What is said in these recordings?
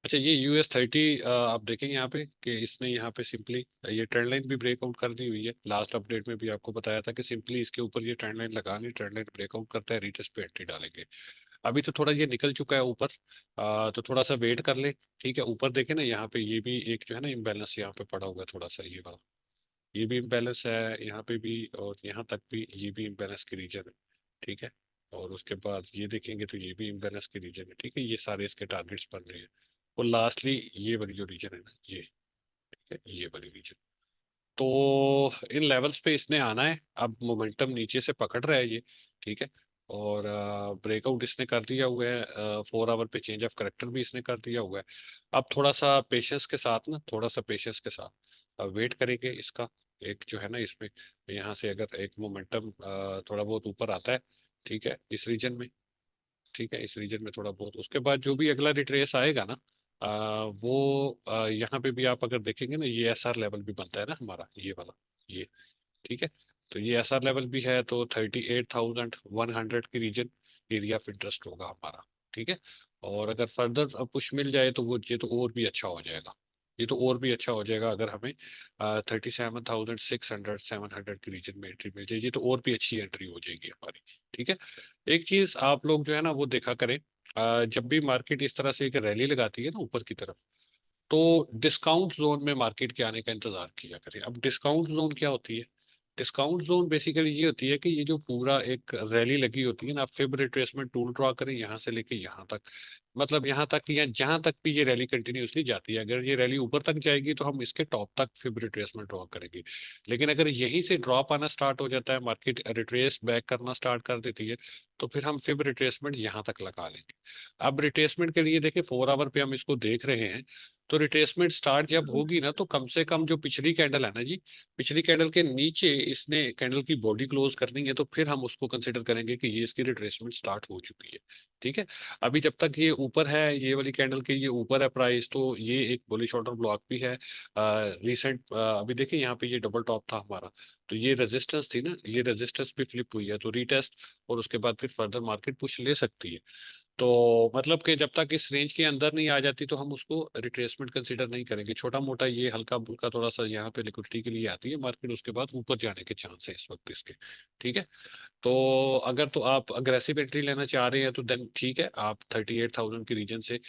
अच्छा, ये US30 आप देखेंगे यहाँ पे कि इसने यहाँ पे सिंपली ये ट्रेंड लाइन भी ब्रेकआउट कर दी हुई है। लास्ट अपडेट में भी आपको बताया था कि सिंपली इसके ऊपर ये ट्रेंड लाइन लगानी, ट्रेंड लाइन ब्रेकआउट करता है, रीटेस्ट पे एंट्री डालेंगे। अभी तो थोड़ा ये निकल चुका है ऊपर, तो थोड़ा सा वेट कर ले। ठीक है, ऊपर देखे ना, यहाँ पे ये भी एक जो है ना इम्बैलेंस यहाँ पे पड़ा हुआ है थोड़ा सा, ये वाला, ये भी इम्बैलेंस है यहाँ पे भी, और यहाँ तक भी ये भी इम्बैलेंस की रीजन है। ठीक है, और उसके बाद ये देखेंगे तो ये भी इम्बैलेंस की रीजन है। ठीक है, ये सारे इसके टारगेट्स बन रहे हैं। और लास्टली ये वाली जो रीजन है ना, ये, ठीक है, ये वाली रीजन। तो इन लेवल्स पे इसने आना है। अब मोमेंटम नीचे से पकड़ रहा है ये। ठीक है, और ब्रेकआउट इसने कर दिया हुआ है, 4 आवर पे चेंज ऑफ करेक्टर भी इसने कर दिया हुआ है। अब थोड़ा सा पेशेंस के साथ ना, थोड़ा सा पेशेंस के साथ वेट करेंगे इसका। एक जो है ना इसमें, यहाँ से अगर एक मोमेंटम थोड़ा बहुत ऊपर आता है, ठीक है, इस रीजन में, ठीक है, इस रीजन में थोड़ा बहुत, उसके बाद जो भी अगला रिट्रेस आएगा ना, वो यहाँ पे भी आप अगर देखेंगे ना, ये SR लेवल भी बनता है ना हमारा, ये वाला, ये, ठीक है। तो ये SR लेवल भी है, तो 38,100 की रीजन एरिया ऑफ इंटरेस्ट होगा हमारा। ठीक है, और अगर फर्दर पुश मिल जाए तो वो ये तो और भी अच्छा हो जाएगा। ये तो और भी अच्छा हो जाएगा अगर हमें 37,600 700 की रीजन में एंट्री मिल जाएगी, तो और भी अच्छी एंट्री हो जाएगी हमारी। ठीक है, एक चीज आप लोग जो है ना वो देखा करें, जब भी मार्केट इस तरह से एक रैली लगाती है ना ऊपर की तरफ, तो डिस्काउंट जोन में मार्केट के आने का इंतजार किया करें। अब डिस्काउंट जोन क्या होती है? डिस्काउंट जोन बेसिकली ये होती है कि ये जो पूरा एक रैली लगी होती है ना, आप फिब रिट्रेसमेंट टूल ड्रॉ करें यहाँ से लेके यहाँ तक, मतलब यहाँ तक या जहां तक भी ये रैली कंटिन्यूसली जाती है, अगर ये रैली ऊपर तक जाएगी तो हम इसके टॉप तक फिब रिट्रेसमेंट ड्रॉ करेंगे। लेकिन अगर यहीं से ड्रॉप आना स्टार्ट हो जाता है, मार्केट रिट्रेस बैक करना स्टार्ट कर देती है, तो फिर हम फिब रिट्रेसमेंट यहाँ तक लगा लेंगे। अब रिट्रेसमेंट के लिए देखिए 4 आवर पे हम इसको देख रहे हैं, तो रिट्रेसमेंट स्टार्ट जब होगी ना, तो कम से कम जो पिछली कैंडल है ना जी, पिछली कैंडल के नीचे इसने कैंडल की बॉडी क्लोज करनी है, तो फिर हम उसको कंसिडर करेंगे कि ये इसकी रिट्रेसमेंट स्टार्ट हो चुकी है। ठीक है, अभी जब तक ये ऊपर है, ये वाली कैंडल के ये ऊपर है प्राइस, तो ये एक बुलिश ऑर्डर ब्लॉक भी है। रिसेंट अभी देखिए यहाँ पे ये डबल टॉप था हमारा, तो ये रेजिस्टेंस थी ना, ये रेजिस्टेंस भी फ्लिप हुई है, तो रीटेस्ट और उसके बाद फिर फर्दर मार्केट पुश ले सकती है। तो मतलब कि जब तक इस रेंज के अंदर नहीं आ जाती तो हम उसको रिट्रेसमेंट कंसीडर नहीं करेंगे। छोटा मोटा ये हल्का फुल्का थोड़ा सा यहाँ पे लिक्विडिटी के लिए आती है मार्केट, उसके बाद ऊपर जाने के चांस है इस वक्त इसके। ठीक है, तो अगर तो आप अग्रेसिव एंट्री लेना चाह रहे हैं तो देन ठीक है, आप 38,000 के रीजन से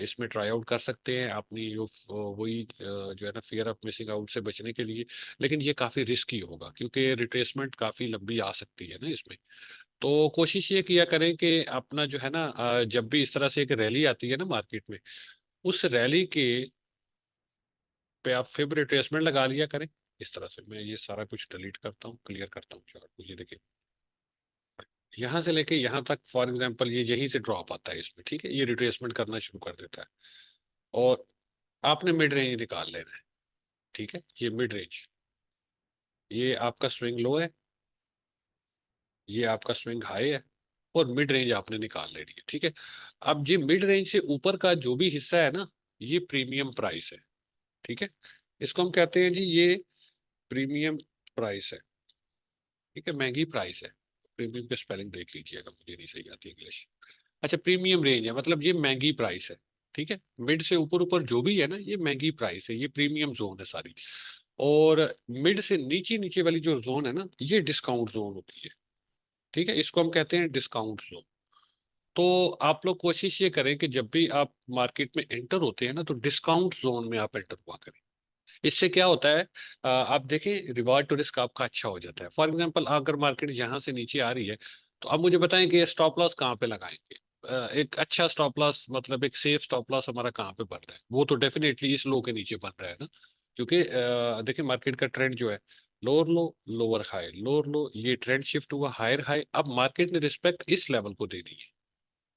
इसमें ट्राई आउट कर सकते हैं अपनी जो वही जो है ना फियर ऑफ मिसिंग आउट से बचने के लिए। लेकिन ये काफ़ी रिस्की होगा क्योंकि रिट्रेसमेंट काफ़ी लंबी आ सकती है ना इसमें। तो कोशिश ये किया करें कि अपना जो है ना, जब भी इस तरह से एक रैली आती है ना मार्केट में, उस रैली के पे आप फिर रिट्रेसमेंट लगा लिया करें। इस तरह से मैं ये सारा कुछ डिलीट करता हूँ, क्लियर करता हूँ चार्ट को। ये देखिए, यहाँ से लेके यहाँ तक फॉर एग्जांपल ये यहीं से ड्रॉप आता है इसमें। ठीक है, ये रिट्रेसमेंट करना शुरू कर देता है, और आपने मिड रेंज निकाल लेना है। ठीक है, ये मिड रेंज, ये आपका स्विंग लो है, ये आपका स्विंग हाई है, और मिड रेंज आपने निकाल लेनी है। ठीक है, अब ये मिड रेंज से ऊपर का जो भी हिस्सा है ना, ये प्रीमियम प्राइस है। ठीक है, इसको हम कहते हैं जी, ये प्रीमियम प्राइस है। ठीक है, महंगी प्राइस है। प्रीमियम की स्पेलिंग देख लीजिएगा, मुझे नहीं सही आती इंग्लिश। अच्छा, प्रीमियम रेंज है, मतलब ये महंगी प्राइस है। ठीक है, मिड से ऊपर ऊपर जो भी है ना, ये महंगी प्राइस है, ये प्रीमियम जोन है सारी। और मिड से नीचे नीचे वाली जो जोन है ना, ये डिस्काउंट जोन होती है। ठीक है, इसको हम कहते हैं डिस्काउंट जोन। तो आप लोग कोशिश ये करें कि जब भी आप मार्केट में एंटर होते हैं ना, तो डिस्काउंट जोन में आप एंटर हुआ करें। इससे क्या होता है, आप देखें रिवार्ड टू रिस्क आपका अच्छा हो जाता है। फॉर एग्जांपल अगर मार्केट यहाँ से नीचे आ रही है, तो आप मुझे बताएं कि स्टॉप लॉस कहाँ पे लगाएंगे। एक अच्छा स्टॉप लॉस, मतलब एक सेफ स्टॉप लॉस हमारा कहाँ पे बन रहा है? वो तो डेफिनेटली इस लो के नीचे बन रहा है ना, क्योंकि देखिए मार्केट का ट्रेंड जो है, लोअर लो लोअर हाई लोअर लो, ये ट्रेंड शिफ्ट हुआ हायर हाई, अब मार्केट ने रिस्पेक्ट इस लेवल को देनी है।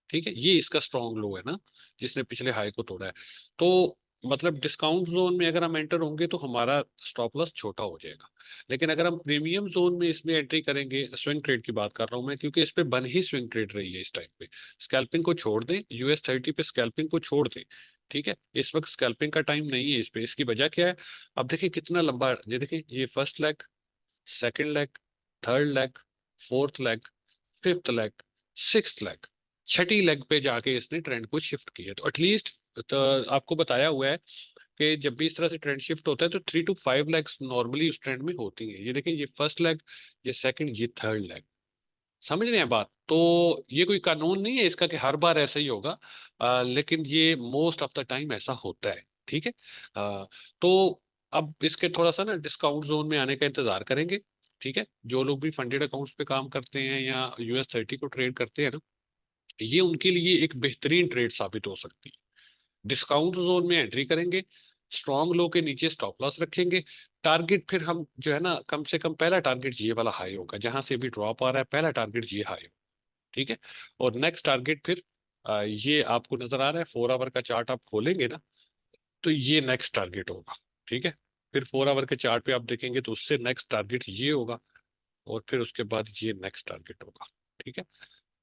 ठीक है, ये इसका स्ट्रॉन्ग लो है ना, जिसने पिछले हाई को तोड़ा है। तो मतलब डिस्काउंट जोन में अगर हम एंटर होंगे तो हमारा स्टॉप लॉस छोटा हो जाएगा। लेकिन अगर हम प्रीमियम जोन में इसमें एंट्री करेंगे, स्विंग ट्रेड की बात कर रहा हूं मैं, क्योंकि इस पे बन ही स्विंग ट्रेड रही है इस टाइम पे। स्कैल्पिंग को छोड़ दें, US30 पे स्कैल्पिंग को छोड़ दें। ठीक है, इस वक्त स्कैल्पिंग का टाइम नहीं है इस पे। इसकी वजह क्या है? अब देखिए कितना लंबा, ये देखिए, ये first leg, second leg, third leg, fourth leg, fifth leg, sixth leg, छठी लेग पे जाके इसने ट्रेंड को शिफ्ट किया। तो एटलीस्ट तो आपको बताया हुआ है कि जब भी इस तरह से ट्रेंड शिफ्ट होता है तो 3 to 5 लेग्स नॉर्मली उस ट्रेंड में होती हैं। ये देखिए, ये फर्स्ट लेग, ये सेकंड, ये थर्ड लेग। समझ रहे हैं बात? तो ये कोई कानून नहीं है इसका कि हर बार ऐसा ही होगा, लेकिन ये मोस्ट ऑफ द टाइम ऐसा होता है। ठीक है। तो अब इसके थोड़ा सा ना डिस्काउंट जोन में आने का इंतजार करेंगे। ठीक है, जो लोग भी फंडेड अकाउंट्स पे काम करते हैं या US 30 को ट्रेड करते हैं ना, ये उनके लिए एक बेहतरीन ट्रेड साबित हो सकती है। डिस्काउंट जोन में एंट्री करेंगे, स्ट्रॉन्ग लो के नीचे स्टॉप लॉस रखेंगे। टारगेट फिर हम जो है ना, कम से कम पहला टारगेट ये वाला हाई होगा, जहां से भी ड्रॉप आ रहा है पहला टारगेट ये हाई होगा। ठीक है। और नेक्स्ट टारगेट फिर ये आपको नजर आ रहा है, 4 आवर का चार्ट आप खोलेंगे ना, तो ये नेक्स्ट टारगेट होगा। ठीक है। फिर 4 आवर के चार्ट पे आप देखेंगे तो उससे नेक्स्ट टारगेट ये होगा, और फिर उसके बाद ये नेक्स्ट टारगेट होगा। ठीक है।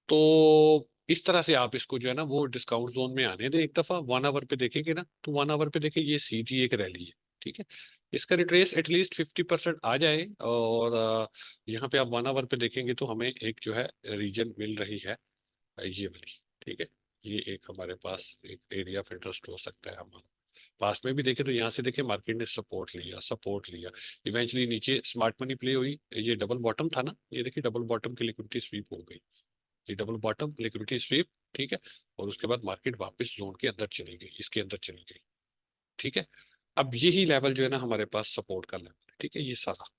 तो इस तरह से आप इसको जो है ना वो डिस्काउंट जोन में आने दें। एक दफा 1 आवर पे देखेंगे ना, तो 1 आवर पे देखिए ये सीधी एक रैली है। ठीक है। इसका रिट्रेस एटलीस्ट 50% आ जाए, और यहाँ पे आप 1 आवर पे देखेंगे तो हमें एक जो है रीजन मिल रही है, ये वाली। ठीक है। ये एक हमारे पास एक एरिया ऑफ इंटरेस्ट हो सकता है हमारा। पास में भी देखे तो यहाँ से देखे मार्केट ने सपोर्ट लिया इवेंचुअली नीचे स्मार्ट मनी प्ले हुई। ये डबल बॉटम था ना, ये देखिए डबल बॉटम की लिक्विडिटी स्वीप हो गई। ये डबल बॉटम लिक्विडिटी स्वीप। ठीक है। और उसके बाद मार्केट वापस जोन के अंदर चली गई, इसके अंदर चली गई। ठीक है। अब यही लेवल जो है ना हमारे पास सपोर्ट का लेवल है। ठीक है। ये सारा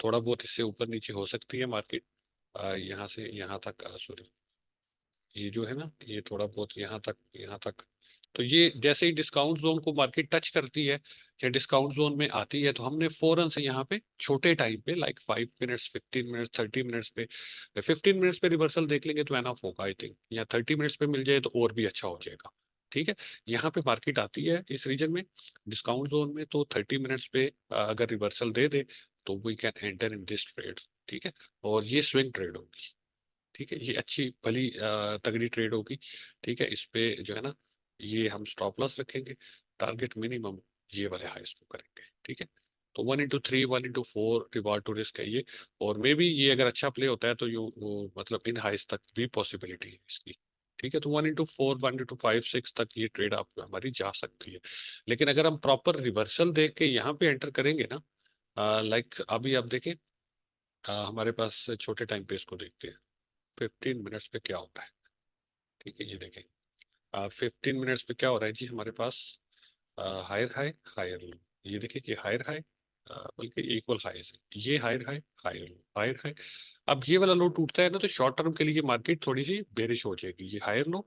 थोड़ा बहुत इससे ऊपर नीचे हो सकती है मार्केट, यहाँ से यहाँ तक, सॉरी, ये जो है ना ये थोड़ा बहुत यहाँ तक। तो ये जैसे ही डिस्काउंट जोन को मार्केट टच करती है या डिस्काउंट जोन में आती है, तो हमने फौरन से यहाँ पे छोटे टाइम पे लाइक 5 मिनट्स, 15 मिनट्स, 30 मिनट्स पे, 15 मिनट्स पे रिवर्सल देख लेंगे तो एनफ होगा आई थिंक, या 30 मिनट्स पे मिल जाए तो और भी अच्छा हो जाएगा। ठीक है। यहाँ पे मार्केट आती है इस रीजन में डिस्काउंट जोन में, तो 30 मिनट्स पे अगर रिवर्सल दे दे तो we can enter in this trade. ठीक है। और ये स्विंग ट्रेड होगी। ठीक है। ये अच्छी भली तगड़ी ट्रेड होगी। ठीक है। इस पे जो है ना ये हम स्टॉप लॉस रखेंगे, टारगेट मिनिमम ये वाले हाईस को करेंगे। ठीक है। तो 1 into 3, 1 into 4 reward to risk है ये। और मे बी ये अगर अच्छा प्ले होता है तो यू वो मतलब इन हाइस तक भी पॉसिबिलिटी है इसकी। ठीक है। तो 1 into 4, 1 into 5, 6 तक ये ट्रेड आप हमारी जा सकती है। लेकिन अगर हम प्रॉपर रिवर्सल देख के यहाँ पे एंटर करेंगे ना, लाइक अभी आप देखें, हमारे पास छोटे टाइम पे इसको देखते हैं 15 मिनट्स पे क्या होता है। ठीक है। ये देखें 15 मिनट्स पे क्या हो रहा है जी हमारे पास, हायर हाई, हायर लो। ये देखिए कि हायर हाई, बल्कि इक्वल हाई से ये higher high, higher low, higher high. अब ये वाला लो टूटता है ना, तो शॉर्ट टर्म के लिए मार्केट थोड़ी सी बेरिश हो जाएगी। ये हायर लो,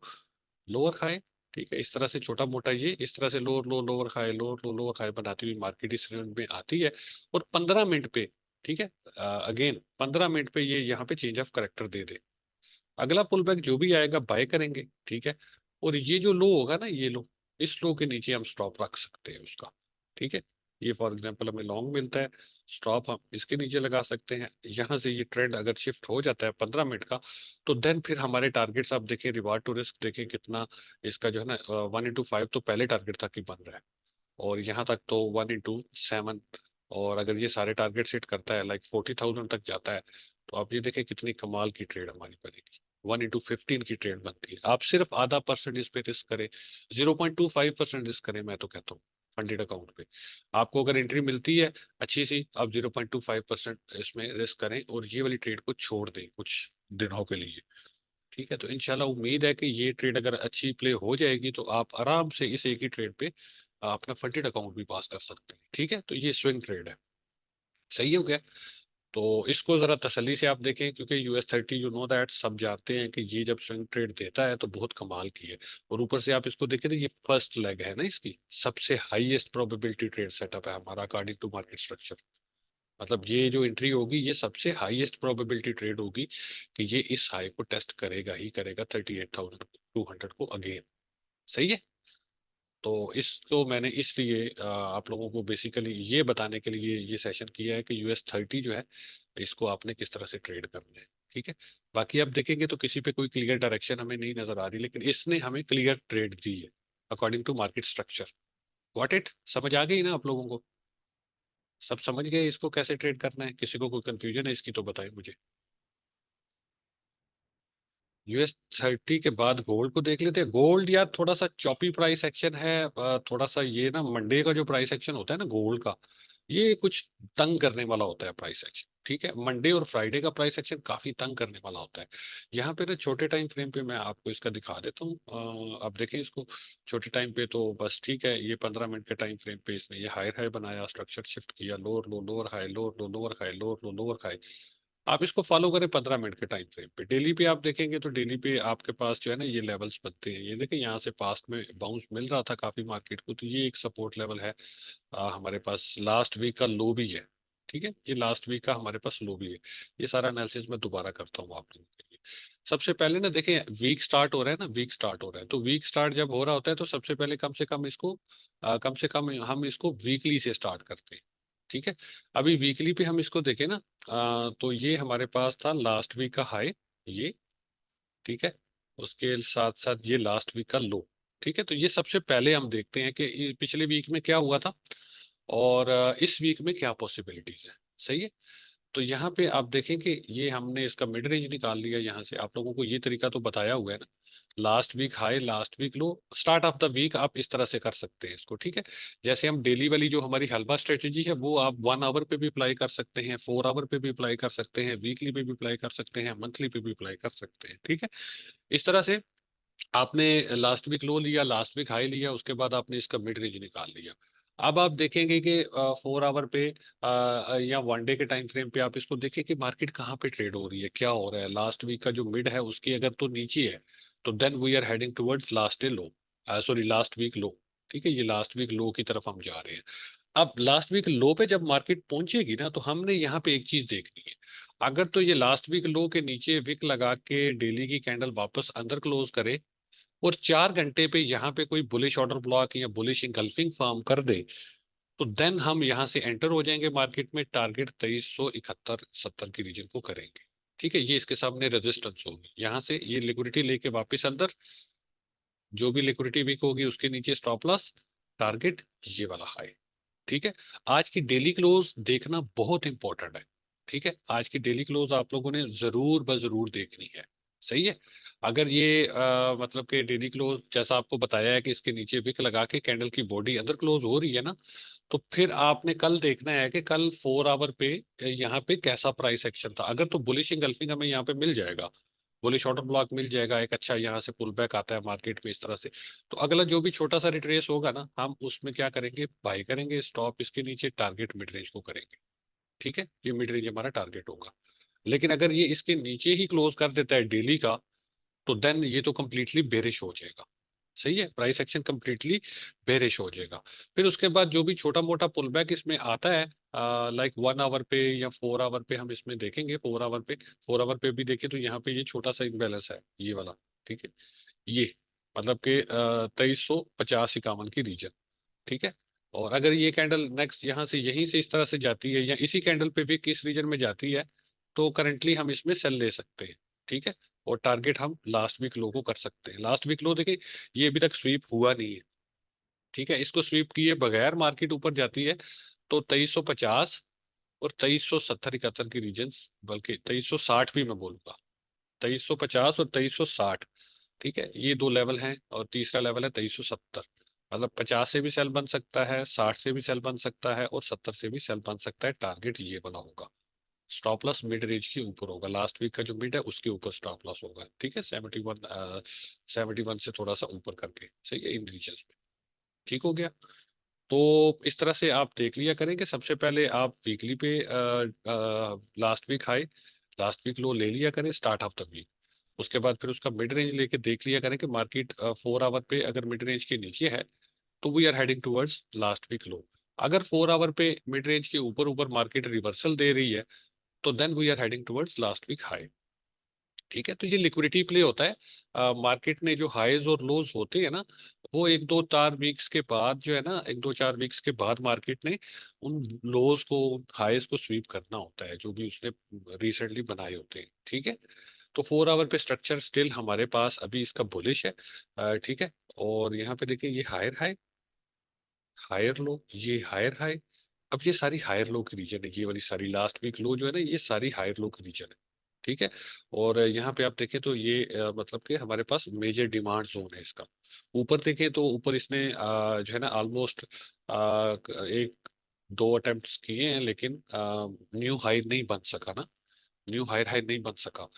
लोअर हाई। ठीक है। इस तरह से छोटा मोटा ये इस तरह से लोअर लो, लोअर हाई, लोअर लो, लोअर हाई बनाती हुई मार्केट इस रेंज में आती है। और 15 मिनट पे, ठीक है, अगेन 15 मिनट पे ये यहाँ पे चेंज ऑफ करेक्टर दे दे, अगला पुल बैक जो भी आएगा बाय करेंगे। ठीक है। और ये जो लो होगा ना, ये लो, इस लो के नीचे हम स्टॉप रख सकते हैं उसका। ठीक है। ये फॉर एग्जांपल हमें लॉन्ग मिलता है, स्टॉप हम इसके नीचे लगा सकते हैं। यहाँ से ये ट्रेंड अगर शिफ्ट हो जाता है 15 मिनट का, तो देन फिर हमारे टारगेट्स आप देखें, रिवार्ड टू रिस्क देखें कितना इसका जो है ना, 1 into 5 तो पहले टारगेट तक ही बन रहा है, और यहाँ तक तो 1 into 7। और अगर ये सारे टारगेट सेट करता है लाइक 40,000 तक जाता है, तो आप ये देखें कितनी कमाल की ट्रेड हमारी बनेगी। 1 into 15 की ट्रेड बनती है। आप सिर्फ आधा परसेंट इस पे रिस्क करें, 0.25% रिस्क करें, मैं तो कहता हूँ फंडेड अकाउंट पे आपको अगर एंट्री मिलती है अच्छी सी, आप 0.25% इसमें रिस्क करें और ये वाली ट्रेड को छोड़ दें कुछ दिनों के लिए। ठीक है। तो इंशाल्लाह उम्मीद है कि ये ट्रेड अगर अच्छी प्ले हो जाएगी तो आप आराम से इस एक ही ट्रेड पे अपना फंडेड अकाउंट भी पास कर सकते हैं। ठीक है। तो ये स्विंग ट्रेड है। सही हो गया। तो इसको जरा तसल्ली से आप देखें, क्योंकि US 30 यू नो दैट सब जानते हैं कि ये जब स्विंग ट्रेड देता है तो बहुत कमाल की है। और ऊपर से आप इसको देखें तो ये फर्स्ट लेग है ना, इसकी सबसे हाईएस्ट प्रोबेबिलिटी ट्रेड सेटअप है हमारा अकॉर्डिंग टू मार्केट स्ट्रक्चर। मतलब ये जो एंट्री होगी ये सबसे हाईएस्ट प्रोबेबिलिटी ट्रेड होगी कि ये इस हाई को टेस्ट करेगा ही करेगा, 38,200 को अगेन। सही है। तो इसको मैंने इसलिए आप लोगों को बेसिकली ये बताने के लिए ये सेशन किया है कि US 30 जो है इसको आपने किस तरह से ट्रेड करना है। ठीक है। बाकी आप देखेंगे तो किसी पे कोई क्लियर डायरेक्शन हमें नहीं नजर आ रही, लेकिन इसने हमें क्लियर ट्रेड दी है according to market structure. Got it? समझ आ गई ना आप लोगों को? सब समझ गए इसको कैसे ट्रेड करना है? किसी को कोई कंफ्यूजन है इसकी तो बताएं मुझे। US 30 के बाद गोल्ड को देख लेते हैं। गोल्ड यार थोड़ा सा चॉपी प्राइस एक्शन है, थोड़ा सा ये ना मंडे का जो प्राइस एक्शन होता है ना गोल्ड का, ये कुछ तंग करने वाला होता है प्राइस एक्शन। ठीक है, मंडे और फ्राइडे का प्राइस एक्शन काफी तंग करने वाला होता है। यहाँ पे ना छोटे टाइम फ्रेम पे मैं आपको इसका दिखा देता हूँ। अब देखें इसको छोटे टाइम पे तो बस ठीक है, ये 15 मिनट के टाइम फ्रेम पे इसने ये हायर हाई बनाया, स्ट्रक्चर शिफ्ट किया, लोअर लो, लोअर हाई, लोअर लो, लोअर हाई, लोअर लो, लोअर हाई। आप इसको फॉलो करें 15 मिनट के टाइम फ्रेम पे। डेली पे आप देखेंगे तो डेली पे आपके पास जो है ना ये लेवल्स बनते हैं। ये देखें यहाँ से पास्ट में बाउंस मिल रहा था काफी मार्केट को, तो ये एक सपोर्ट लेवल है। हमारे पास लास्ट वीक का लो भी है। ठीक है, ये लास्ट वीक का हमारे पास लो भी है। ये सारा एनालिसिस मैं दोबारा करता हूँ आप लोगों के लिए। सबसे पहले ना देखें, वीक स्टार्ट हो रहा है ना, वीक स्टार्ट हो रहा है, तो वीक स्टार्ट जब हो रहा होता है तो सबसे पहले कम से कम इसको कम से कम हम इसको वीकली से स्टार्ट करते हैं। ठीक है, अभी वीकली पे हम इसको देखें ना, तो ये हमारे पास था लास्ट वीक का हाई, ये। ठीक है, उसके साथ साथ ये लास्ट वीक का लो। ठीक है, तो ये सबसे पहले हम देखते हैं कि ये पिछले वीक में क्या हुआ था और इस वीक में क्या पॉसिबिलिटीज है। सही है, तो यहाँ पे आप देखें कि ये हमने इसका मिड रेंज निकाल लिया। यहाँ से आप लोगों को ये तरीका तो बताया हुआ है ना, last week high, last week low, start of the week आप इस तरह से कर सकते हैं इसको। ठीक है, जैसे हम डेली वाली जो हमारी हलवा स्ट्रेटेजी है वो आप 1 आवर पे भी अप्लाई कर सकते हैं, 4 आवर पे भी अप्लाई कर सकते हैं, वीकली पे भी अप्लाई कर सकते हैं, मंथली पे भी अप्लाई कर सकते हैं। ठीक है, इस तरह से आपने लास्ट वीक लो लिया, लास्ट वीक हाई लिया, उसके बाद आपने इसका मिड रेंज निकाल लिया। अब आप देखेंगे कि 4 आवर पे या 1 डे के टाइम फ्रेम पे आप इसको देखें कि मार्केट कहाँ पे ट्रेड हो रही है, क्या हो रहा है। लास्ट वीक का जो मिड है उसकी अगर तो नीचे है तो then we are heading towards last day low, sorry last week low. ठीक है, ये लास्ट वीक लो की तरफ हम जा रहे हैं। अब लास्ट वीक लो पे जब मार्केट पहुंचेगी ना तो हमने यहाँ पे एक चीज देखनी है। अगर तो ये लास्ट वीक लो के नीचे विक लगा के डेली की कैंडल वापस अंदर क्लोज करे और 4 घंटे पे यहाँ पे कोई बुलिश ऑर्डर ब्लॉक या बुलिश इंगल्फिंग फॉर्म कर दे, तो देन हम यहाँ से एंटर हो जाएंगे मार्केट में, टारगेट 2371-70 की रीजन को करेंगे। ठीक है, ये इसके सामने रेजिस्टेंस होगी, यहाँ से ये लिक्विडिटी लेके वापस अंदर, जो भी लिक्विडिटी वीक होगी उसके नीचे स्टॉप लॉस, टारगेट ये वाला हाई। ठीक है, आज की डेली क्लोज देखना बहुत इंपॉर्टेंट है। ठीक है, आज की डेली क्लोज आप लोगों ने जरूर ब जरूर देखनी है। सही है, अगर ये मतलब कि डेली क्लोज जैसा आपको बताया है कि इसके नीचे विक लगा के कैंडल की बॉडी अंदर क्लोज हो रही है ना, तो फिर आपने कल देखना है कि कल 4 आवर पे यहाँ पे कैसा प्राइस एक्शन था। अगर तो बुलिश इंगल्फिंग हमें यहाँ पे मिल जाएगा, बुलिश ऑर्डर ब्लॉक मिल जाएगा, एक अच्छा यहाँ से पुल बैक आता है मार्केट में इस तरह से, तो अगला जो भी छोटा सा रिट्रेस होगा ना हम उसमें क्या करेंगे, बाय करेंगे, स्टॉप इसके नीचे, टारगेट मिड रेंज को करेंगे। ठीक है, ये मिड रेंज हमारा टारगेट होगा। लेकिन अगर ये इसके नीचे ही क्लोज कर देता है डेली का, तो देन ये तो कंप्लीटली बेरिश हो जाएगा। सही है, प्राइस एक्शन कंप्लीटली बेरिश हो जाएगा। फिर उसके बाद जो भी छोटा मोटा पुल बैक इसमें आता है, लाइक 1 आवर पे या 4 आवर पे हम इसमें देखेंगे। 4 आवर पे भी देखें तो यहाँ पे ये छोटा सा इम्बैलेंस है ये वाला। ठीक है, ये मतलब कि 2350-51 की रीजन। ठीक है, और अगर ये कैंडल नेक्स्ट यहाँ से यहीं से इस तरह से जाती है या इसी कैंडल पे भी किस रीजन में जाती है, तो करंटली हम इसमें सेल ले सकते हैं। ठीक है, और टारगेट हम लास्ट वीक लो को कर सकते हैं। लास्ट वीक लो देखिए, ये अभी तक स्वीप हुआ नहीं है। ठीक है, इसको स्वीप किए बगैर मार्केट ऊपर जाती है तो 2350 और 2370-71 की रीजन, बल्कि 2360 भी मैं बोलूंगा, 2350 और 2360। ठीक है, ये दो लेवल हैं और तीसरा लेवल है 2370। मतलब 50 से भी सेल बन सकता है, 60 से भी सेल बन सकता है और 70 से भी सेल बन सकता है। टारगेट ये वाला होगा, स्टॉप लॉस मिड रेंज के ऊपर होगा, लास्ट वीक का जो मिड है उसके ऊपर स्टॉप लॉस होगा। ठीक है, 71 से थोड़ा सा ऊपर करके, सही है, इन रीजन में। ठीक हो गया, तो इस तरह से आप देख लिया करें कि सबसे पहले आप वीकली पे last week high, last week low ले लिया करें स्टार्ट ऑफ द वीक। उसके बाद फिर उसका मिड रेंज लेके देख लिया करें कि मार्केट 4 आवर पे अगर मिड रेंज के नीचे है तो we are heading towards last week low. अगर 4 आवर पे मिड रेंज के ऊपर ऊपर मार्केट रिवर्सल दे रही है तो then we are heading towards last week high. ठीक है, तो ये लिक्विडिटी प्ले होता है। मार्केट में जो हाईज और लोज होते हैं ना, वो एक दो चार वीक्स के बाद जो है ना, एक दो चार वीक्स के बाद मार्केट ने उन लोज को, हाईज को स्वीप करना होता है जो भी उसने रिसेंटली बनाए होते हैं। ठीक है, तो 4 आवर पे स्ट्रक्चर स्टिल हमारे पास अभी इसका बुलिश है। ठीक है, और यहाँ पे देखिए ये हायर हाई, हायर लो, ये हायर हाई। अब ये सारी हायर लो की रीजन है, ये वाली सारी लास्ट वीक लो जो है ना, ये सारी हायर लो की रीजन है। ठीक है। और यहाँ पे आप देखें तो ये मतलब कि हमारे पास मेजर डिमांड जोन है इसका। ऊपर देखें तो ऊपर इसने जो है ना ऑलमोस्ट एक दो अटेम्प्ट्स किए हैं, लेकिन न्यू हाई नहीं बन सका ना, न्यू हायर हाई नहीं बन सका।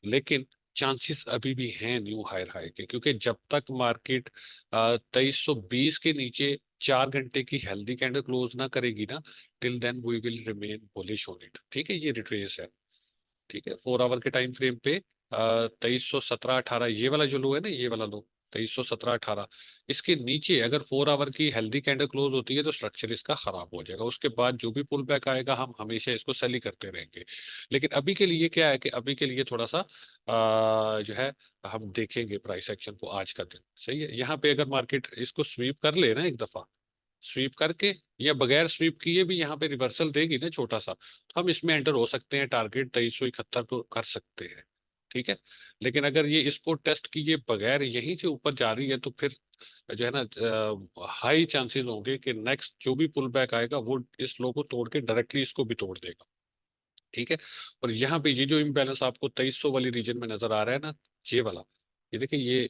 लेकिन चांसेस अभी भी हैं न्यू हायर हाई के, क्योंकि जब तक मार्केट 2320 के नीचे 4 घंटे की हेल्दी कैंडल क्लोज ना करेगी ना, till then we will remain bullish on it. ठीक है, ये रिट्रेस है। ठीक है, 4 आवर के टाइम फ्रेम पे 2317-18 ये वाला जो लो है ना, ये वाला लो 2317-18, इसके नीचे अगर 4 आवर की हेल्दी कैंडल क्लोज होती है तो स्ट्रक्चर इसका खराब हो जाएगा। उसके बाद जो भी पुल बैक आएगा हम हमेशा इसको सेल ही करते रहेंगे। लेकिन अभी के लिए क्या है कि अभी के लिए थोड़ा सा जो है हम देखेंगे प्राइस एक्शन को आज का दिन। सही है, यहाँ पे अगर मार्केट इसको स्वीप कर ले ना एक दफा, स्वीप करके या बगैर स्वीप किए भी यहाँ पे रिवर्सल देगी ना छोटा सा, तो हम इसमें एंटर हो सकते हैं, टारगेट 2371 तो कर सकते हैं। ठीक है। लेकिन अगर ये इसको टेस्ट किए बगैर यहीं से ऊपर जा रही है तो फिर जो है ना हाई चांसेस होंगे कि नेक्स्ट जो भी पुल बैक आएगा वो इस लो को तोड़ के डायरेक्टली इसको भी तोड़ देगा। ठीक है। और यहाँ पे ये जो इम्बैलेंस आपको 2300 वाली रीजन में नजर आ रहा है ना, ये वाला, ये देखिए ये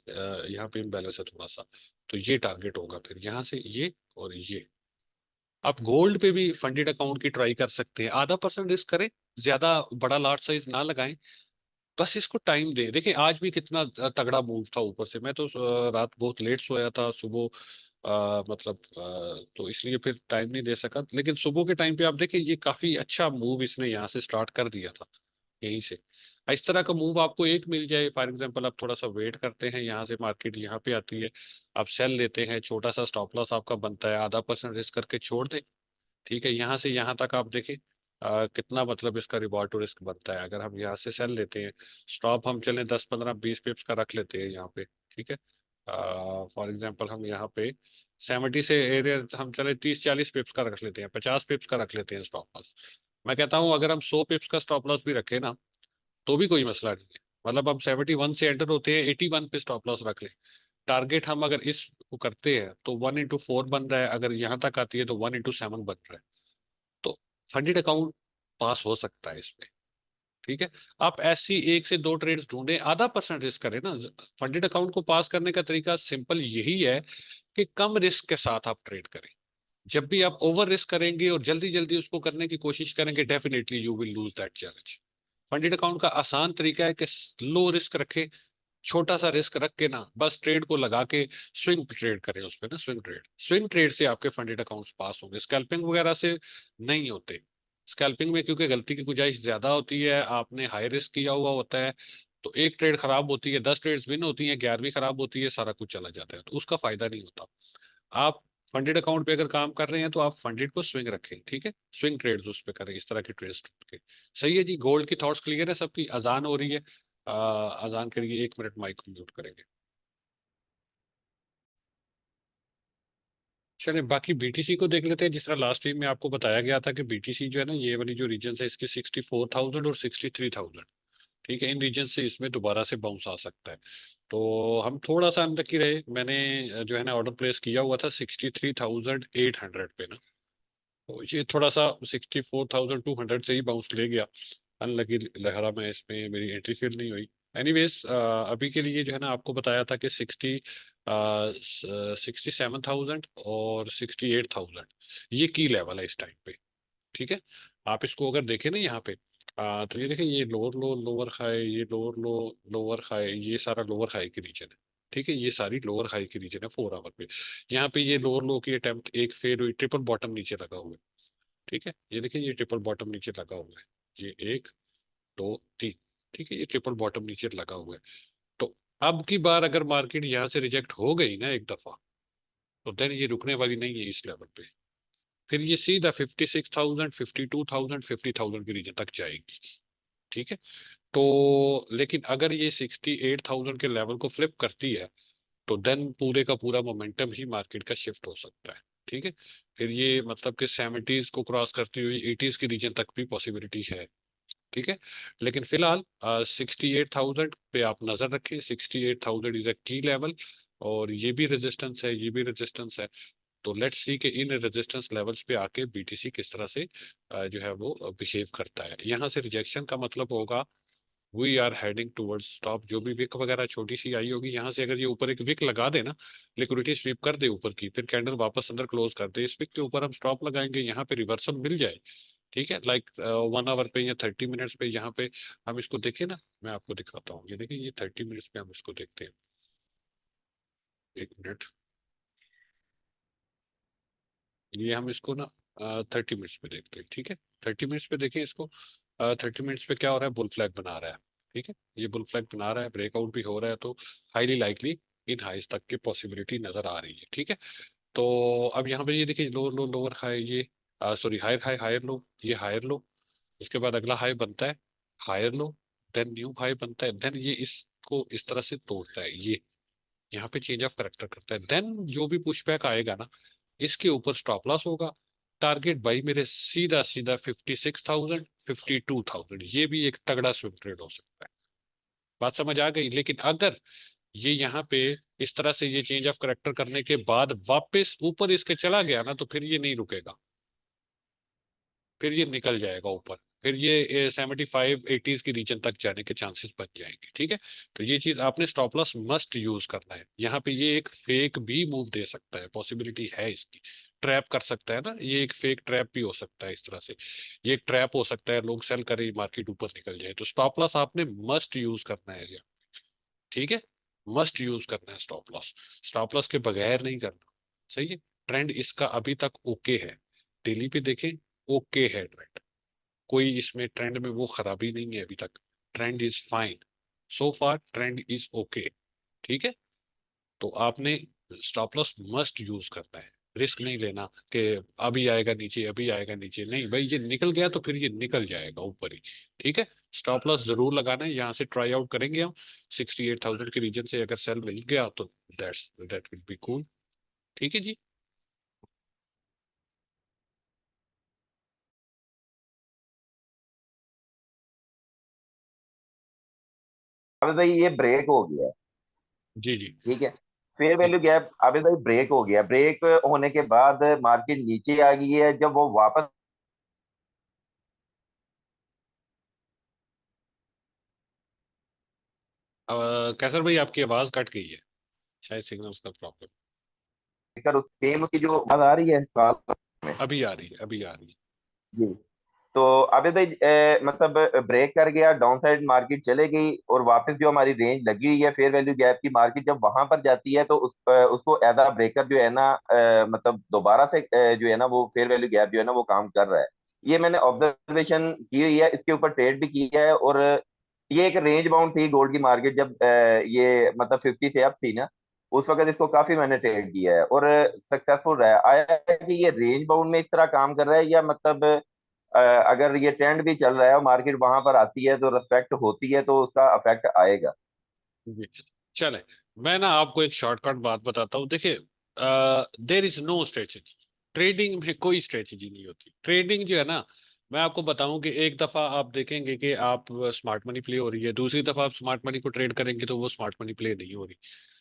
यहाँ पे इम्बैलेंस है थोड़ा सा, तो ये टारगेट होगा फिर यहाँ से ये और ये। आप गोल्ड पे भी फंडेड अकाउंट की ट्राई कर सकते हैं, आधा परसेंट रिस्क करें, ज्यादा बड़ा लार्ज साइज ना लगाएं, बस इसको टाइम दें। देखिए आज भी कितना तगड़ा मूव था ऊपर से, मैं तो रात बहुत लेट सोया था, सुबह मतलब तो इसलिए फिर टाइम नहीं दे सका। लेकिन सुबह के टाइम पे आप देखिए ये काफी अच्छा मूव इसने यहाँ से स्टार्ट कर दिया था, यहीं से। इस तरह का मूव आपको एक मिल जाए, फॉर एग्जांपल आप थोड़ा सा वेट करते हैं, यहाँ से मार्केट यहाँ पे आती है, आप सेल लेते हैं, छोटा सा स्टॉप लॉस आपका बनता है, आधा परसेंट रिस्क करके छोड़ दें। ठीक है, यहाँ से यहाँ तक आप देखें कितना मतलब इसका रिवॉर्ड टू रिस्क बनता है। अगर हम यहाँ से सेल लेते हैं, स्टॉप हम चलें 10 15 20 पिप्स का रख लेते हैं यहाँ पे। ठीक है, फॉर एग्जांपल हम यहाँ पे 70 से एरिया हम चले 30 40 पिप्स का रख लेते हैं, 50 पिप्स का रख लेते हैं स्टॉप लॉस। मैं कहता हूँ अगर हम 100 पिप्स का स्टॉप लॉस भी रखें ना तो भी कोई मसला नहीं है। मतलब हम 71 से एंटर होते हैं, 81 पे स्टॉप लॉस रख लें, टारगेट हम अगर इस को करते हैं तो 1/4 बन रहा है, अगर यहाँ तक आती है तो 1/7 बन रहा है। तो फंडेड अकाउंट पास हो सकता है इसमें। ठीक है, आप ऐसी एक से दो ट्रेड्स ढूंढें, आधा परसेंट रिस्क करें ना। फंडेड अकाउंट को पास करने का तरीका सिंपल यही है कि कम रिस्क के साथ आप ट्रेड करें। जब भी आप ओवर रिस्क करेंगे और जल्दी जल्दी उसको करने की कोशिश करेंगे, definitely you will lose that challenge. Funded account का आसान तरीका है कि लो रिस्क रखें, छोटा सा रिस्क रख के ना बस ट्रेड को लगा के स्विंग ट्रेड करें उस पे ना, स्विंग ट्रेड से आपके फंडेड अकाउंट्स पास होंगे, स्कैल्पिंग वगैरह से नहीं होते। स्कैल्पिंग में क्योंकि गलती की गुंजाइश ज्यादा होती है, आपने हाई रिस्क किया हुआ होता है, तो एक ट्रेड खराब होती है, 10 ट्रेड्स विन होती हैं, 11वीं खराब होती है, सारा कुछ चला जाता है, तो उसका फायदा नहीं होता। आप फंडेड अकाउंट पे अगर काम कर रहे हैं तो आप फंडेड को स्विंग रखें। ठीक है, स्विंग ट्रेड्स उस पे करें, इस तरह के ट्रेड्स के। सही है जी, गोल्ड की थॉट्स क्लियर है सबकी? अजान हो रही है, अजान के लिए 1 मिनट माइक को म्यूट करेंगे। चलिए बाकी बीटीसी को देख लेते हैं। जिस तरह लास्ट टाइम में आपको बताया गया था कि बीटीसी जो है ना, ये वाली जो रीजन है इसकी 64,000 और 63,000। ठीक है, इन रीजन से इसमें दोबारा से बाउंस आ सकता है, तो हम थोड़ा सा अंदर की रहे। मैंने जो है ना ऑर्डर प्लेस किया हुआ था 63,800 पे ना, तो ये थोड़ा सा 64,200 से ही बाउंस ले गया। अनलकी लहरा में इसमें मेरी एंट्री फेल नहीं हुई। एनीवेज अभी के लिए जो है ना आपको बताया था कि 67,000 और 68,000 ये की लेवल है इस टाइम पे। ठीक है, आप इसको अगर देखें ना यहाँ पे, तो ये देखें, ये लोअर लो लोअर हाई, ये लोअर लो लोअर हाई, ये सारा लोअर हाई की रीजन है। ठीक है, ये सारी लोअर हाई की रीजन है 4 आवर पे। यहाँ पे ये लोअर लो की अटेम्प्ट एक फेड हुई, ट्रिपल बॉटम नीचे लगा हुआ है। ठीक है, ये देखिए ये ट्रिपल बॉटम नीचे लगा हुआ है, ये एक दो तीन। ठीक है, ये ट्रिपल बॉटम नीचे लगा हुआ है। तो अब की बार अगर मार्केट यहाँ से रिजेक्ट हो गई ना एक दफा, तो देन ये रुकने वाली नहीं है इस लेवल पे, फिर ये सीधा 56,000 52,000 50,000 के रीजन तक जाएगी। ठीक है, तो लेकिन अगर ये 68,000 के लेवल को फ्लिप करती है तो देन पूरे का पूरा मोमेंटम ही मार्केट का शिफ्ट हो सकता है। ठीक है, फिर ये मतलब कि 70s को क्रॉस करती हुई 80s के रीजन तक भी पॉसिबिलिटी है। ठीक है, लेकिन फिलहाल 68,000 पे आप नजर रखें, 68,000 इज अ की लेवल, और ये भी रेजिस्टेंस है, ये भी रेजिस्टेंस है। तो लेट्स सी कि इन रेजिस्टेंस लेवल्स पे आके बीटीसी किस तरह से जो है वो बिहेव करता है। यहाँ से रिजेक्शन का मतलब होगा we are heading towards stop. जो भी विक वगैरह छोटी सी आई होगी, यहाँ से अगर ये ऊपर एक विक लगा दे ना, लिक्विडिटी स्वीप कर दे ऊपर की, फिर कैंडल वापस अंदर क्लोज कर दे, इस विक के ऊपर हम स्टॉप लगाएंगे, यहाँ पे रिवर्सल मिल जाए, ठीक है, लाइक 1 आवर पे या 30 मिनट्स पे, यहाँ पे हम इसको देखें ना, मैं आपको दिखाता हूँ, ये देखिए, ये 30 मिनट्स पे हम इसको देखते हैं। 1 मिनट, ये हम इसको ना 30 मिनट्स पे देखते हैं, ठीक है। 30 मिनट्स पे देखें इसको। 30 मिनट्स पे क्या हो रहा है, बुल फ्लैग बना रहा है, ठीक है, ये बुल फ्लैग बना रहा है, ब्रेकआउट भी हो रहा है, तो हाईली लाइकली इन हाइस तक की पॉसिबिलिटी नजर आ रही है, ठीक है। तो अब यहाँ पे ये देखिए, लो लो लोअर हाई, ये sorry, higher high higher low, ये हायर लो, उसके बाद अगला हाई बनता है, higher low, then new high बनता है, देन ये इसको इस तरह से तोड़ता है, ये यहाँ पे चेंज ऑफ करेक्टर करता है, देन जो भी पुशबैक आएगा ना, इसके ऊपर स्टॉप लॉस होगा। टारगेट भाई मेरे सीधा सीधा 56,000, 52,000, ये भी एक तगड़ा स्विंग ट्रेड हो सकता है। बात समझ आ गई? लेकिन अगर ये यहाँ पे इस तरह से ये चेंज ऑफ करेक्टर करने के बाद वापस ऊपर इसके चला गया ना, तो फिर ये नहीं रुकेगा, फिर ये निकल जाएगा ऊपर, फिर ये 75 80s की रीजन तक जाने के चांसेस बन जाएंगे, ठीक है। तो ये चीज आपने स्टॉप लॉस मस्ट यूज करना है। यहाँ पे ये एक फेक भी मूव दे सकता है, पॉसिबिलिटी है इसकी, ट्रैप कर सकता है ना, ये एक फेक ट्रैप भी हो सकता है इस तरह से, ये एक ट्रैप हो सकता है, लोग सेल करें, मार्केट ऊपर निकल जाए, तो स्टॉप लॉस आपने मस्ट यूज करना है ये, ठीक है, मस्ट यूज करना है स्टॉप लॉस, स्टॉप लॉस के बगैर नहीं करना, सही है। ट्रेंड इसका अभी तक ओके है, डेली पे देखें, ओके है ट्रेंड, कोई इसमें ट्रेंड में वो खराबी नहीं है अभी तक, trend is fine, so far trend is okay, ठीक है। तो आपने स्टॉप लॉस मस्ट यूज करना है, रिस्क नहीं लेना कि अभी आएगा नीचे, अभी आएगा नीचे, नहीं भाई, ये निकल गया तो फिर ये निकल जाएगा ऊपर ही, ठीक है। स्टॉप लॉस जरूर लगाना है, यहाँ से ट्राई आउट करेंगे हम, 68,000 के रीजन से अगर सेल मिल गया तो दैट विल बी कूल, ठीक है जी। अब भाई ये ब्रेक हो गया है, जी जी। ठीक है। फेयर वैल्यू गैप अभी भाई ब्रेक हो गया, ब्रेक होने के बाद मार्केट नीचे आ गई है, जब वो वापस कैसर भाई, आपकी आवाज कट गई है, शायद सिग्नल्स का प्रॉब्लम। कर उस फेम की जो बात आ रही है बात में। अभी आ रही है, अभी आ रही है। जी। तो अभी भाई मतलब ब्रेक कर गया, डाउन साइड मार्केट चले गई, और वापस जो हमारी रेंज लगी हुई है फेयर वैल्यू गैप की, मार्केट जब वहां पर जाती है तो उसको एदा ब्रेकर जो है ना, मतलब दोबारा से जो है ना वो फेयर वैल्यू गैप जो है ना वो काम कर रहा है। ये मैंने ऑब्जर्वेशन की हुई है, इसके ऊपर ट्रेड भी किया है। और ये एक रेंज बाउंड थी गोल्ड की मार्केट, जब ये मतलब 50 से अप थी ना, उस वक्त इसको काफी मैंने ट्रेड किया है और सक्सेसफुल रहा है। आया है कि ये रेंज बाउंड में इस तरह काम कर रहा है, या मतलब अगर ये ट्रेंड भी चल रहा है और मार्केट वहां पर आती है तो रेस्पेक्ट होती है तो उसका अफेक्ट आएगा। जी। चले, मैं ना आपको एक शॉर्टकट बात बताता हूँ, देखिए, there is no strategy, trading में कोई स्ट्रेटेजी नहीं होती। ट्रेडिंग जो है ना, मैं आपको बताऊं कि एक दफा आप देखेंगे कि आप स्मार्ट मनी प्ले हो रही है, दूसरी दफा आप स्मार्ट मनी को ट्रेड करेंगे तो वो स्मार्ट मनी प्ले नहीं हो रही।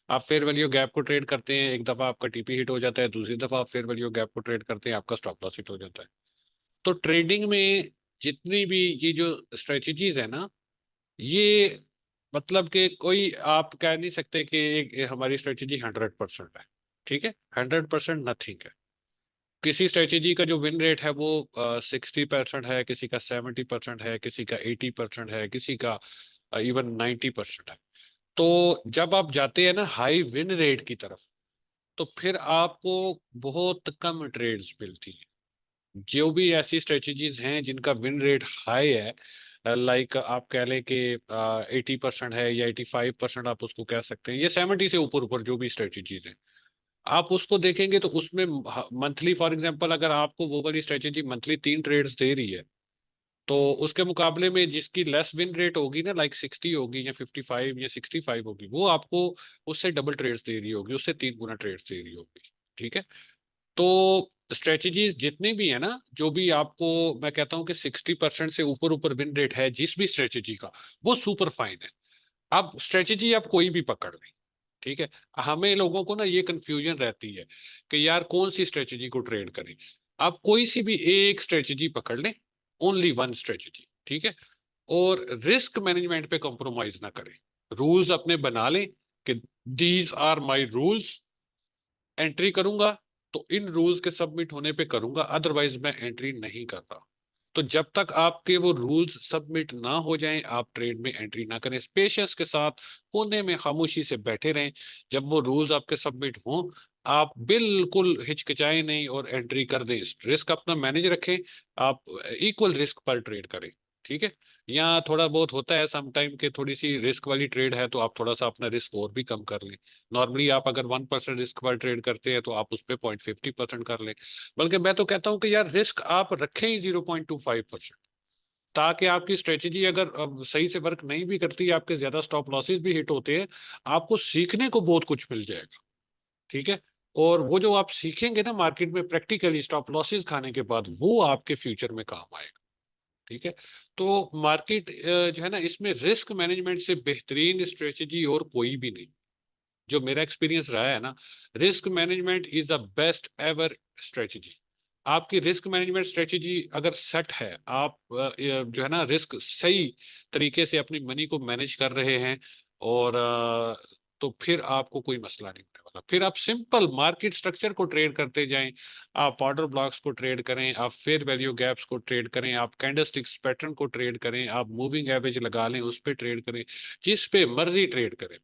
आप फेयर वैल्यू गैप को ट्रेड करते हैं, एक दफा आपका टीपी हिट हो जाता है, दूसरी दफा आप फेयर वैल्यू गैप को ट्रेड करते हैं, आपका स्टॉप लॉस हिट हो जाता है। तो ट्रेडिंग में जितनी भी ये जो स्ट्रेटेजीज है ना, ये मतलब कि कोई आप कह नहीं सकते कि एक हमारी स्ट्रेटेजी 100% है, ठीक है, 100% नथिंग है। किसी स्ट्रेटेजी का जो विन रेट है वो 60% है, किसी का 70% है, किसी का 80% है, किसी का इवन 90% है। तो जब आप जाते हैं ना हाई विन रेट की तरफ, तो फिर आपको बहुत कम ट्रेड्स मिलती हैं। जो भी ऐसी स्ट्रेटजीज हैं जिनका विन रेट हाई है, लाइक आप कह लें कि 80% है या 85%, आप उसको कह सकते हैं, ये 70 से ऊपर ऊपर जो भी स्ट्रेटजीज हैं, आप उसको देखेंगे तो उसमें मंथली, फॉर एग्जांपल, अगर आपको वो वाली स्ट्रेटजी मंथली 3 ट्रेड्स दे रही है, तो उसके मुकाबले में जिसकी लेस विन रेट होगी ना, लाइक 60 होगी या 55 या 65 होगी, वो आपको उससे डबल ट्रेड्स दे रही होगी, उससे 3 गुना ट्रेड्स दे रही होगी, ठीक है। तो स्ट्रेटजीज जितनी भी है ना, जो भी आपको, मैं कहता हूं कि 60% से ऊपर ऊपर विन रेट है जिस भी स्ट्रेटजी का, वो सुपर फाइन है। आप स्ट्रेटजी आप कोई भी पकड़ लें, ठीक है। हमें लोगों को ना ये कंफ्यूजन रहती है कि यार कौन सी स्ट्रेटजी को ट्रेड करें। आप कोई सी भी एक स्ट्रेटजी पकड़ लें, ओनली वन स्ट्रेटजी, ठीक है। और रिस्क मैनेजमेंट पे कॉम्प्रोमाइज ना करें। रूल्स अपने बना लें कि these are my rules, entry करूंगा तो इन रूल्स के सबमिट होने पे करूंगा, अदरवाइज मैं एंट्री नहीं कर रहा। तो जब तक आपके वो रूल्स सबमिट ना हो जाएं, आप ट्रेड में एंट्री ना करें। पेशेंस के साथ कोने में खामोशी से बैठे रहें। जब वो रूल्स आपके सबमिट हों, आप बिल्कुल हिचकिचाए नहीं और एंट्री कर दें। रिस्क अपना मैनेज रखें, आप इक्वल रिस्क पर ट्रेड करें। ठीक है। यहाँ थोड़ा बहुत होता है सम टाइम के, थोड़ी सी रिस्क वाली ट्रेड है तो आप थोड़ा सा अपना रिस्क और भी कम कर लें। नॉर्मली आप अगर 1% रिस्क पर ट्रेड करते हैं तो आप उस पर 0.50% कर लें। बल्कि मैं तो कहता हूं कि यार रिस्क आप रखें ही 0.25%, ताकि आपकी स्ट्रेटेजी अगर सही से वर्क नहीं भी करती, आपके ज्यादा स्टॉप लॉसेस भी हिट होते हैं, आपको सीखने को बहुत कुछ मिल जाएगा। ठीक है। और वो जो आप सीखेंगे ना मार्केट में प्रैक्टिकली स्टॉप लॉसेस खाने के बाद, वो आपके फ्यूचर में काम आएगा। ठीक है। तो मार्केट जो है ना, इसमें रिस्क मैनेजमेंट से बेहतरीन स्ट्रेटेजी और कोई भी नहीं। जो मेरा एक्सपीरियंस रहा है ना, risk management is the best ever strategy. आपकी रिस्क मैनेजमेंट स्ट्रेटजी अगर सेट है, आप जो है ना रिस्क सही तरीके से अपनी मनी को मैनेज कर रहे हैं, और तो फिर आपको कोई मसला नहीं होने वाला। फिर आप सिंपल मार्केट स्ट्रक्चर को ट्रेड करते जाएं। आप ऑर्डर ब्लॉक्स को ट्रेड करें, आप फेयर वैल्यू गैप्स को ट्रेड करें, आप कैंडलस्टिक्स पैटर्न को ट्रेड करें, आप मूविंग एवरेज लगा लें उस पर ट्रेड करें, जिस पे मर्जी ट्रेड करें।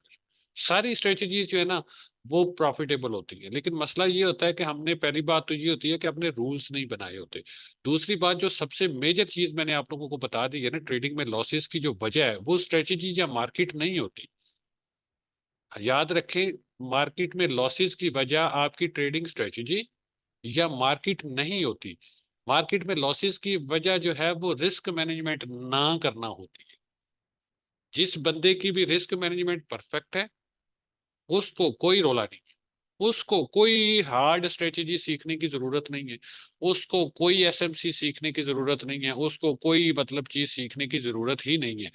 सारी स्ट्रेटजीज जो है ना वो प्रॉफिटेबल होती है। लेकिन मसला ये होता है कि हमने, पहली बात तो ये होती है कि अपने रूल्स नहीं बनाए होते। दूसरी बात, जो सबसे मेजर चीज मैंने आप लोगों को बता दी है ना, ट्रेडिंग में लॉसेस की जो वजह है वो स्ट्रेटजी या मार्केट नहीं होती। याद रखें, मार्केट में लॉसेस की वजह आपकी ट्रेडिंग स्ट्रेटजी या मार्केट नहीं होती। मार्केट में लॉसेस की वजह जो है वो रिस्क मैनेजमेंट ना करना होती है। जिस बंदे की भी रिस्क मैनेजमेंट परफेक्ट है, उसको कोई रोला नहीं, उसको कोई हार्ड स्ट्रेटेजी सीखने की जरूरत नहीं है, उसको कोई एसएमसी सीखने की जरूरत नहीं है, उसको कोई मतलब चीज सीखने की जरूरत ही नहीं है।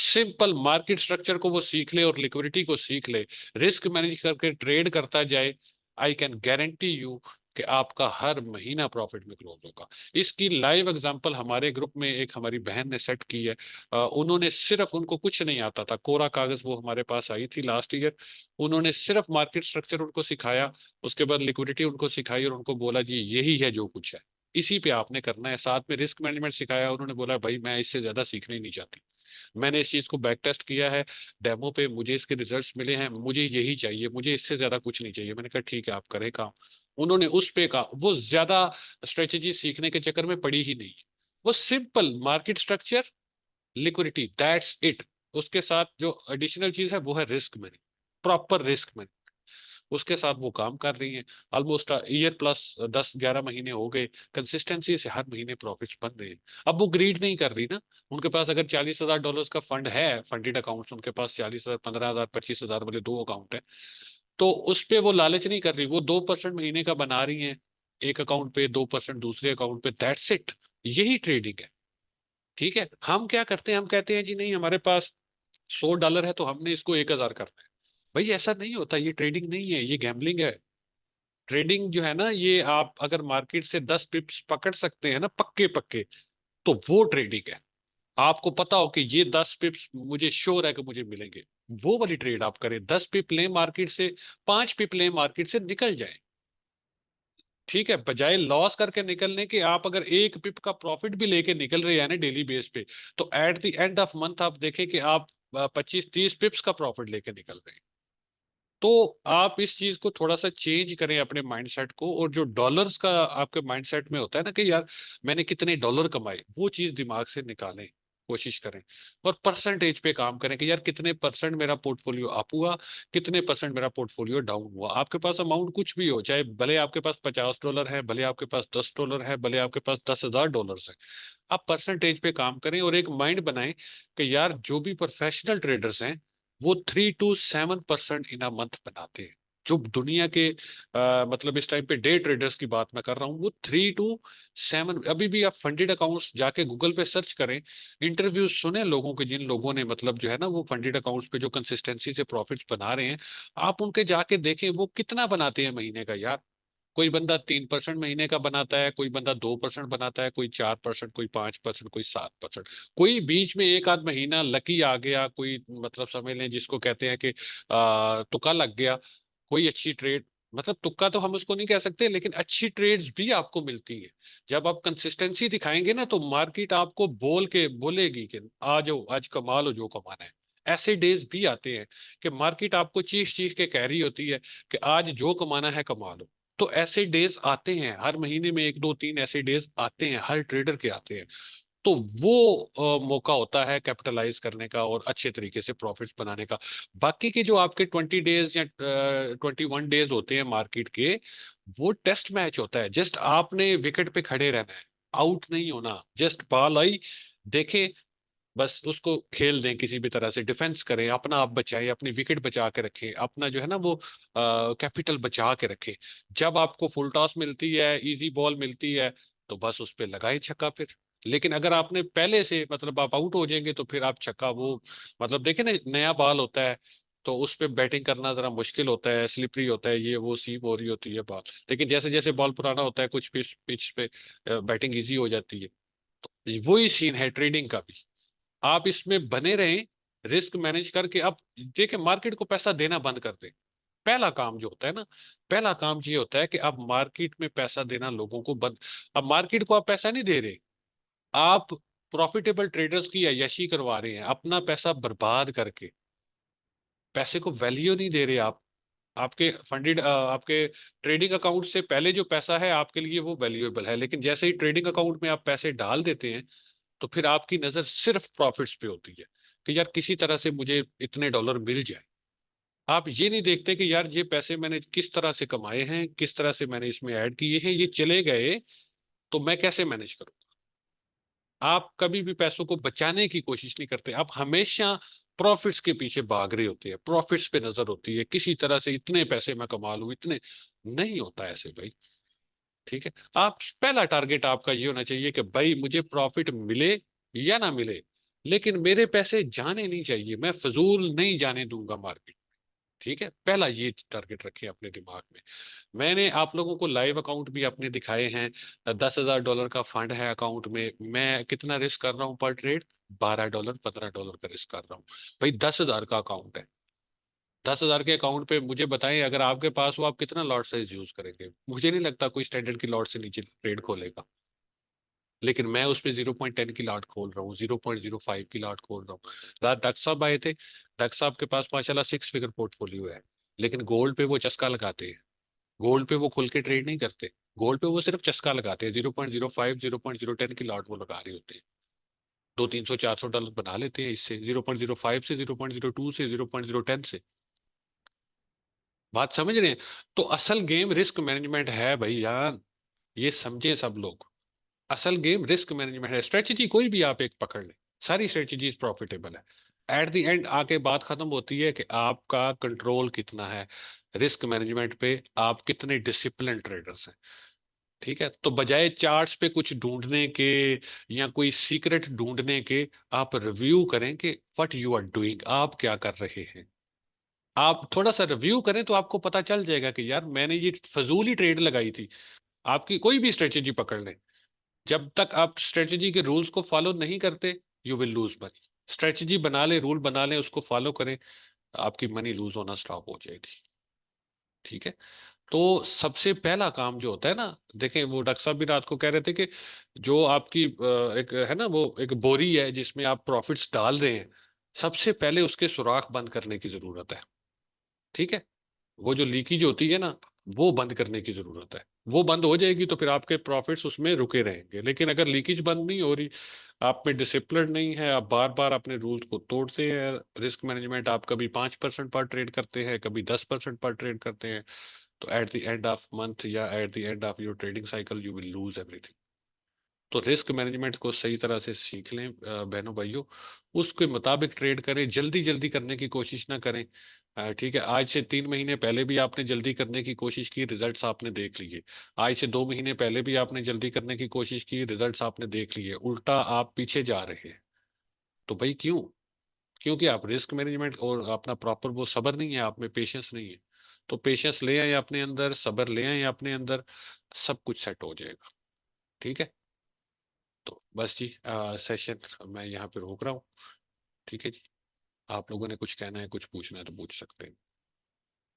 सिंपल मार्केट स्ट्रक्चर को वो सीख ले और लिक्विडिटी को सीख ले, रिस्क मैनेज करके ट्रेड करता जाए, आई कैन गारंटी यू कि आपका हर महीना प्रॉफिट में क्लोज होगा। इसकी लाइव एग्जांपल हमारे ग्रुप में एक हमारी बहन ने सेट की है। उन्होंने सिर्फ, उनको कुछ नहीं आता था, कोरा कागज वो हमारे पास आई थी लास्ट ईयर। उन्होंने सिर्फ मार्केट स्ट्रक्चर उनको सिखाया, उसके बाद लिक्विडिटी उनको सिखाई और उनको बोला जी यही है जो कुछ है, इसी पे आपने करना है। साथ में रिस्क मैनेजमेंट सिखाया। उन्होंने बोला भाई मैं इससे ज्यादा सीखना ही नहीं चाहती, मैंने इस चीज को बैक टेस्ट किया है, डेमो पे मुझे इसके रिजल्ट्स मिले हैं, मुझे यही चाहिए, मुझे इससे ज्यादा कुछ नहीं चाहिए। मैंने कहा ठीक है आप करें काम। उन्होंने उस पे कहा, वो ज्यादा स्ट्रेटेजी सीखने के चक्कर में पड़ी ही नहीं। वो simple market structure, liquidity, that's it. उसके साथ जो एडिशनल चीज है वो है risk management, proper risk management. उसके साथ वो काम कर रही हैं। ऑलमोस्ट ईयर प्लस 10-11 महीने हो गए, कंसिस्टेंसी से हर महीने प्रॉफिट्स बन रहे हैं। अब वो ग्रीड नहीं कर रही ना। उनके पास अगर $40,000 का फंड है, फंडेड अकाउंट्स उनके पास 40,000, 15,000, 25,000 वाले दो अकाउंट है, तो उस पे वो लालच नहीं कर रही। वो 2% महीने का बना रही हैं, एक अकाउंट पे 2% दूसरे अकाउंट पे, दैट्स इट। यही ट्रेडिंग है। ठीक है। हम क्या करते हैं, हम कहते हैं जी नहीं हमारे पास $100 है तो हमने इसको 1,000 करना है। भाई ऐसा नहीं होता, ये ट्रेडिंग नहीं है, ये गैम्बलिंग है। ट्रेडिंग जो है ना, ये आप अगर मार्केट से 10 पिप्स पकड़ सकते हैं ना पक्के पक्के, तो वो ट्रेडिंग है। आपको पता हो कि ये 10 पिप्स मुझे श्योर है कि मुझे मिलेंगे, वो वाली ट्रेड आप करें। 10 पिप लें मार्केट से, 5 पिप लें मार्केट से, निकल जाए। ठीक है। बजाय लॉस करके निकलने के, आप अगर 1 पिप का प्रॉफिट भी लेके निकल रहे हैं ना डेली बेस पे, तो at the end of month आप देखें कि आप 25-30 पिप्स का प्रॉफिट लेके निकल रहे हैं। तो आप इस चीज को थोड़ा सा चेंज करें अपने माइंडसेट को, और जो डॉलर्स का आपके माइंडसेट में होता है ना कि यार मैंने कितने डॉलर कमाए, वो चीज दिमाग से निकालें, कोशिश करें। और परसेंटेज पे काम करें कि यार कितने परसेंट मेरा पोर्टफोलियो अप हुआ, कितने परसेंट मेरा पोर्टफोलियो डाउन हुआ। आपके पास अमाउंट कुछ भी हो, चाहे भले आपके पास $50 है, भले आपके पास $10 है, भले आपके पास $10,000 है, आप परसेंटेज पे काम करें और एक माइंड बनाएं कि यार जो भी प्रोफेशनल ट्रेडर्स हैं वो 3 to 7% इन अ मंथ बनाते हैं। जो दुनिया के मतलब इस टाइम पे डे ट्रेडर्स की बात मैं कर रहा हूँ, वो 3 to 7। अभी भी आप फंडेड अकाउंट्स जाके गूगल पे सर्च करें, इंटरव्यू सुने लोगों के, जिन लोगों ने मतलब जो है ना वो फंडेड अकाउंट्स पे जो कंसिस्टेंसी से प्रॉफिट्स बना रहे हैं, आप उनके जाके देखें वो कितना बनाते हैं महीने का यार। कोई बंदा 3% महीने का बनाता है, कोई बंदा 2% बनाता है, कोई 4%, कोई 5%, कोई 7%। कोई बीच में एक आध महीना लकी आ गया, कोई मतलब समझ लें जिसको कहते हैं कि तुक्का लग गया, कोई अच्छी ट्रेड, मतलब तुक्का तो हम उसको नहीं कह सकते, लेकिन अच्छी ट्रेड्स भी आपको मिलती है। जब आप कंसिस्टेंसी दिखाएंगे ना, तो मार्केट आपको बोल के बोलेगी कि आ जाओ आज कमा लो जो कमाना है। ऐसे डेज भी आते हैं कि मार्केट आपको चीख चीख के कह रही होती है कि आज जो कमाना है कमा लो। तो ऐसे डेज आते हैं, हर महीने में एक दो तीन ऐसे डेज आते हैं, हर ट्रेडर के आते हैं। तो वो मौका होता है कैपिटलाइज करने का और अच्छे तरीके से प्रॉफिट्स बनाने का। बाकी के जो आपके 20 डेज या 21 डेज होते हैं मार्केट के, वो टेस्ट मैच होता है। जस्ट आपने विकेट पे खड़े रहना है, आउट नहीं होना। जस्ट बॉल आई, देखे, बस उसको खेल दें, किसी भी तरह से डिफेंस करें, अपना आप बचाएं, अपनी विकेट बचा के रखें, अपना जो है ना वो कैपिटल बचा के रखें। जब आपको फुल टॉस मिलती है, इजी बॉल मिलती है, तो बस उस पे लगाए छक्का फिर। लेकिन अगर आपने पहले से मतलब आप आउट हो जाएंगे, तो फिर आप छक्का वो, मतलब देखें ना, नया बॉल होता है तो उस पे बैटिंग करना जरा मुश्किल होता है, स्लिपरी होता है, ये वो सीम हो रही होती है बॉल। लेकिन जैसे जैसे बॉल पुराना होता है, कुछ पिच पिच पे बैटिंग इजी हो जाती है। तो वही सीन है ट्रेडिंग का भी। आप इसमें बने रहें, रिस्क मैनेज करके। अब देखिए, मार्केट को पैसा देना बंद कर दें। पहला काम जो होता है ना, पहला काम ये होता है कि अब मार्केट में पैसा देना लोगों को बंद। अब मार्केट को आप पैसा नहीं दे रहे, आप प्रॉफिटेबल ट्रेडर्स की अय्याशी करवा रहे हैं अपना पैसा बर्बाद करके। पैसे को वैल्यू नहीं दे रहे आप। आपके फंडेड आपके ट्रेडिंग अकाउंट से पहले जो पैसा है आपके लिए वो वैल्यूएबल है, लेकिन जैसे ही ट्रेडिंग अकाउंट में आप पैसे डाल देते हैं, तो फिर आपकी नजर सिर्फ प्रॉफिट्स पे होती है कि यार किसी तरह से मुझे इतने डॉलर मिल जाए। आप ये नहीं देखते कि यार ये पैसे मैंने किस तरह से कमाए हैं, किस तरह से मैंने इसमें ऐड किए हैं, ये चले गए तो मैं कैसे मैनेज करूं। आप कभी भी पैसों को बचाने की कोशिश नहीं करते, आप हमेशा प्रॉफिट्स के पीछे भाग रहे होते हैं, प्रॉफिट्स पे नजर होती है, किसी तरह से इतने पैसे मैं कमा लूं, इतने। नहीं होता ऐसे भाई। ठीक है, आप पहला टारगेट आपका ये होना चाहिए कि भाई मुझे प्रॉफिट मिले या ना मिले, लेकिन मेरे पैसे जाने नहीं चाहिए, मैं फजूल नहीं जाने दूंगा मार्केट। ठीक है, पहला ये टारगेट रखें अपने दिमाग में। मैंने आप लोगों को लाइव अकाउंट भी अपने दिखाए हैं। $10,000 का फंड है अकाउंट में, मैं कितना रिस्क कर रहा हूँ पर ट्रेड? $12, $15 का रिस्क कर रहा हूँ। भाई 10,000 का अकाउंट है, 10,000 के अकाउंट पे मुझे बताएं, अगर आपके पास हो, आप कितना लॉट साइज यूज करेंगे? मुझे नहीं लगता कोई स्टैंडर्ड की लॉट से नीचे ट्रेड खोलेगा। लेकिन मैं उस पे 0.10 की लॉट खोल रहा हूँ, 0.05 की लॉट खोल रहा हूँ। रात डॉक्टर साहब आए थे, डॉक्टर साहब के पास माशाल्लाह 6 फिगर पोर्टफोलियो है, लेकिन गोल्ड पे वो चस्का लगाते हैं। गोल्ड पे वो खुल के ट्रेड नहीं करते, गोल्ड पे वो सिर्फ चस्का लगाते हैं। 0.05, 0.010 की लॉट वो लगा रहे होते हैं। 200, 300, 400 डॉलर बना लेते हैं इससे, 0.05 से, 0.02 से, 0.010 से। बात समझ रहे हैं? तो असल गेम रिस्क मैनेजमेंट है भैया, ये समझे सब लोग। असल गेम रिस्क मैनेजमेंट है। स्ट्रेटजी कोई भी आप एक पकड़ लें, सारी स्ट्रेटजीज प्रॉफिटेबल है। एट द एंड आके बात खत्म होती है कि आपका कंट्रोल कितना है रिस्क मैनेजमेंट पे, आप कितने डिसिप्लिन ट्रेडर्स हैं। ठीक है, तो बजाय चार्ट्स पे कुछ ढूंढने के या कोई सीक्रेट ढूंढने के, आप रिव्यू करें कि व्हाट यू आर डूइंग, आप क्या कर रहे हैं। आप थोड़ा सा रिव्यू करें तो आपको पता चल जाएगा कि यार मैंने ये फजूल ही ट्रेड लगाई थी। आपकी कोई भी स्ट्रेटजी पकड़ लें, जब तक आप स्ट्रेटजी के रूल्स को फॉलो नहीं करते, you will lose money. Strategy बना लें, रूल बना लें, उसको फॉलो करें, आपकी मनी लूज होना स्टॉप हो जाएगी। ठीक है, तो सबसे पहला काम जो होता है ना, देखें वो डॉक्टर साहब भी रात को कह रहे थे कि जो आपकी एक है ना, वो एक बोरी है जिसमें आप प्रॉफिट्स डाल रहे हैं, सबसे पहले उसके सुराख बंद करने की जरूरत है। ठीक है, वो जो लीकेज होती है ना, वो बंद करने की जरूरत है। वो बंद हो जाएगी तो फिर आपके प्रॉफिट्स उसमें रुके रहेंगे। लेकिन अगर लीकेज बंद नहीं हो रही, आप में डिसिप्लिन नहीं है, आप बार बार अपने रूल्स को तोड़ते हैं, रिस्क मैनेजमेंट आप कभी 5% पर ट्रेड करते हैं, कभी 10% पर ट्रेड करते हैं, तो at the end of month या at the end of your trading cycle you will lose everything. तो रिस्क मैनेजमेंट को सही तरह से सीख लें बहनों भाइयों, उसके मुताबिक ट्रेड करें, जल्दी जल्दी करने की कोशिश ना करें। ठीक है, आज से 3 महीने पहले भी आपने जल्दी करने की कोशिश की, रिजल्ट्स आपने देख लिए। आज से 2 महीने पहले भी आपने जल्दी करने की कोशिश की, रिजल्ट्स आपने देख लिए। उल्टा आप पीछे जा रहे हैं। तो भाई क्यों? क्योंकि आप रिस्क मैनेजमेंट और अपना प्रॉपर वो सब्र नहीं है आप में, पेशेंस नहीं है। तो पेशेंस ले आए अपने अंदर, सब्र ले आए अपने अंदर, सब कुछ सेट हो जाएगा। ठीक है। तो बस जी, सेशन मैं यहाँ पे रोक रहा हूँ। ठीक है जी। आप लोगों ने कुछ कहना है, कुछ पूछना है तो पूछ सकते हैं।